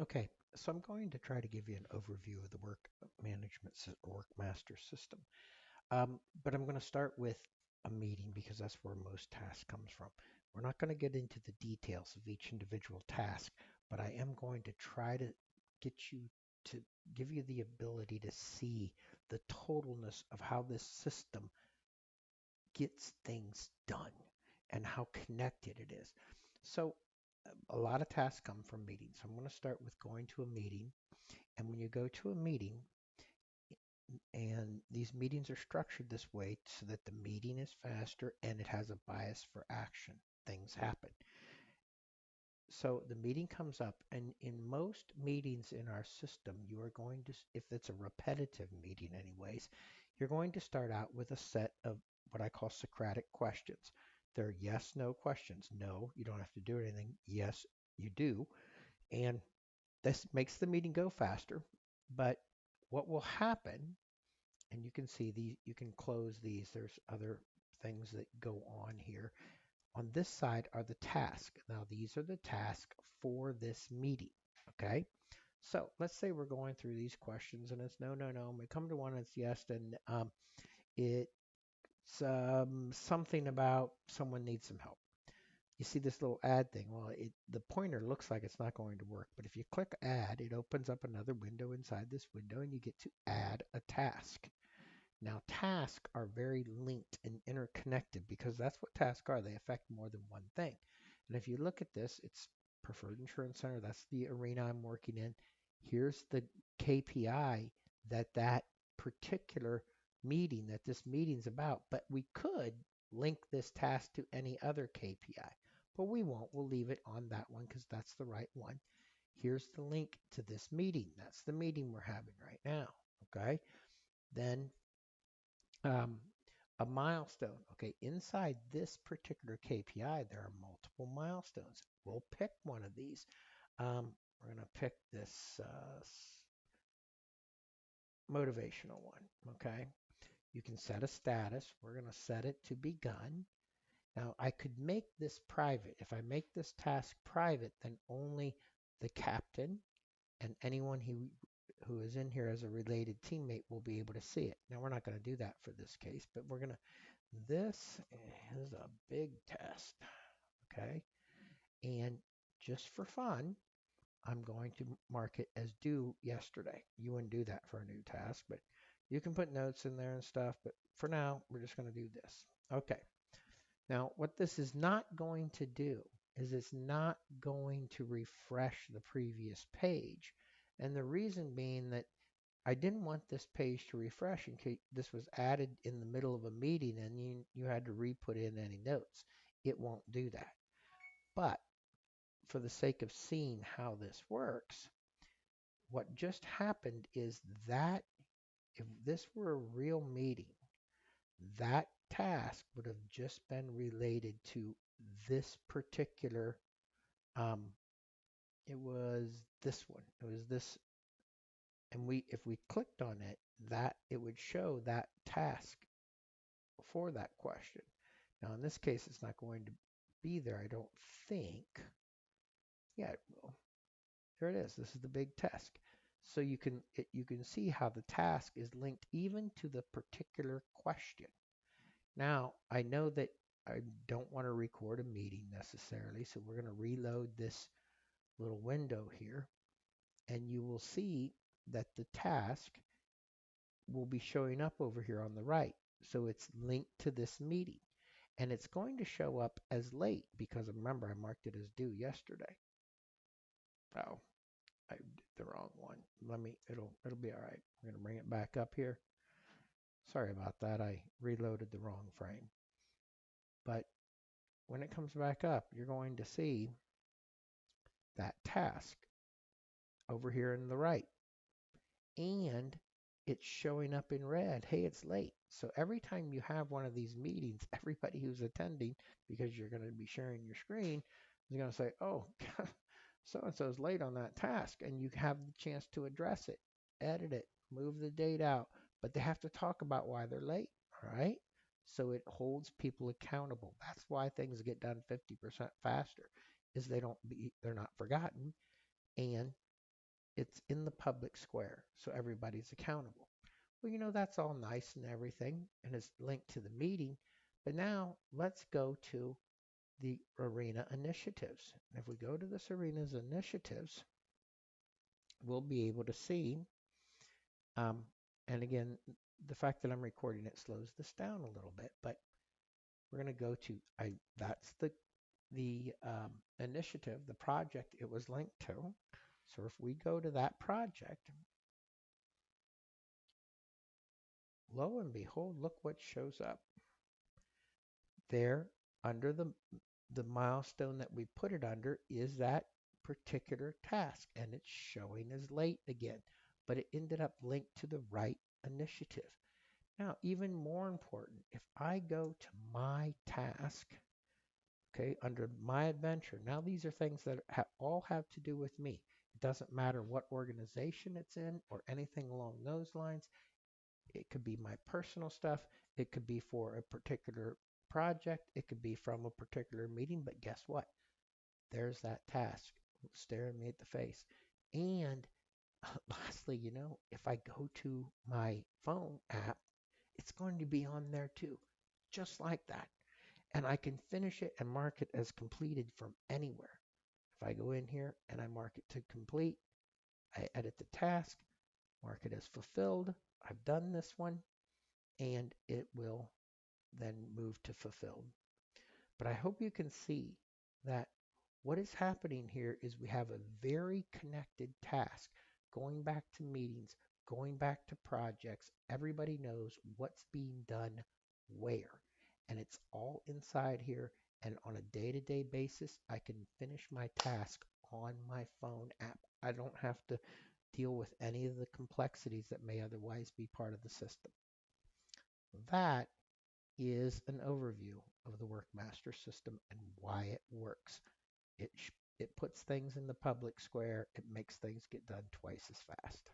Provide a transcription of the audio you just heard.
Okay, so I'm going to try to give you an overview of the work management WorkMaster system. But I'm going to start with a meeting because that's where most tasks comes from. We're not going to get into the details of each individual task, but I am going to try to get you to give you the ability to see the totalness of how this system gets things done and how connected it is. So a lot of tasks come from meetings. So I'm going to start with going to a meeting. And when you go to a meeting, and these meetings are structured this way so that the meeting is faster and it has a bias for action. Things happen. So the meeting comes up, and in most meetings in our system, you are going to, if it's a repetitive meeting, anyways, you're going to start out with a set of what I call Socratic questions. They're yes, no questions. No, you don't have to do anything. Yes, you do. And this makes the meeting go faster. But what will happen, and you can see these, you can close these. There's other things that go on here. On this side are the tasks. Now these are the tasks for this meeting, okay? So let's say we're going through these questions and it's no, no, no. We come to one, it's yes, and it's something about someone needs some help. You see this little add thing. Well, the pointer looks like it's not going to work, but if you click add, it opens up another window inside this window and you get to add a task. Now, tasks are very linked and interconnected because that's what tasks are. They affect more than one thing. And if you look at this, it's Preferred Insurance Center. That's the arena I'm working in. Here's the KPI that particular meeting, that this meeting's about. But we could link this task to any other KPI, but we won't. We'll leave it on that one because that's the right one. Here's the link to this meeting. That's the meeting we're having right now. Okay. Then um, a milestone. Okay, inside this particular KPI, there are multiple milestones. We'll pick one of these. We're going to pick this motivational one. Okay, you can set a status. We're going to set it to begun. Now, I could make this private. If I make this task private, then only the captain and anyone who is in here as a related teammate will be able to see it. Now, we're not going to do that for this case, but we're going to this is a big test, okay? And just for fun, I'm going to mark it as due yesterday. You wouldn't do that for a new task, but you can put notes in there and stuff. But for now, we're just going to do this. Okay. Now, what this is not going to do is it's not going to refresh the previous page. And the reason being that I didn't want this page to refresh in case this was added in the middle of a meeting and you had to re-put in any notes. It won't do that. But for the sake of seeing how this works, what just happened is that if this were a real meeting, that task would have just been related to this particular, um, it was this one. It was this, and if we clicked on it, that it would show that task for that question. Now, in this case, it's not going to be there, I don't think. Yeah, it will. There it is. This is the big task. So you can see how the task is linked even to the particular question. Now, I know that I don't want to record a meeting necessarily, so we're going to reload this little window here, and you will see that the task will be showing up over here on the right. So it's linked to this meeting. And it's going to show up as late because remember I marked it as due yesterday. Oh, I did the wrong one. It'll be all right. I'm going to bring it back up here. Sorry about that. I reloaded the wrong frame. But when it comes back up, you're going to see that task over here in the right. And it's showing up in red. Hey, it's late. So every time you have one of these meetings, everybody who's attending, because you're going to be sharing your screen, is going to say, oh, so-and-so's late on that task. And you have the chance to address it, edit it, move the date out. But they have to talk about why they're late, all right? So it holds people accountable. That's why things get done 50% faster, is they're not forgotten. And it's in the public square, so everybody's accountable. Well, that's all nice and everything, and it's linked to the meeting, but now let's go to the arena initiatives. If we go to this arena's initiatives, we'll be able to see, um, and again, the fact that I'm recording it slows this down a little bit, but we're going to go to, that's the initiative, the project it was linked to. So if we go to that project, lo and behold, look what shows up. There, under the milestone that we put it under is that particular task, and it's showing as late again, but it ended up linked to the right initiative. Now, even more important, if I go to my task, okay, under my adventure, now these are things that all have to do with me. It doesn't matter what organization it's in or anything along those lines. It could be my personal stuff. It could be for a particular project. It could be from a particular meeting. But guess what? There's that task staring me at the face. And lastly, if I go to my phone app, it's going to be on there too, just like that. And I can finish it and mark it as completed from anywhere. If I go in here and I mark it to complete, I edit the task, mark it as fulfilled. I've done this one, and it will then move to fulfilled. But I hope you can see that what is happening here is we have a very connected task going back to meetings, going back to projects. Everybody knows what's being done where, and it's all inside here. And on a day-to-day basis, I can finish my task on my phone app. I don't have to deal with any of the complexities that may otherwise be part of the system. That is an overview of the WorkMaster system and why it works. It puts things in the public square. It makes things get done twice as fast.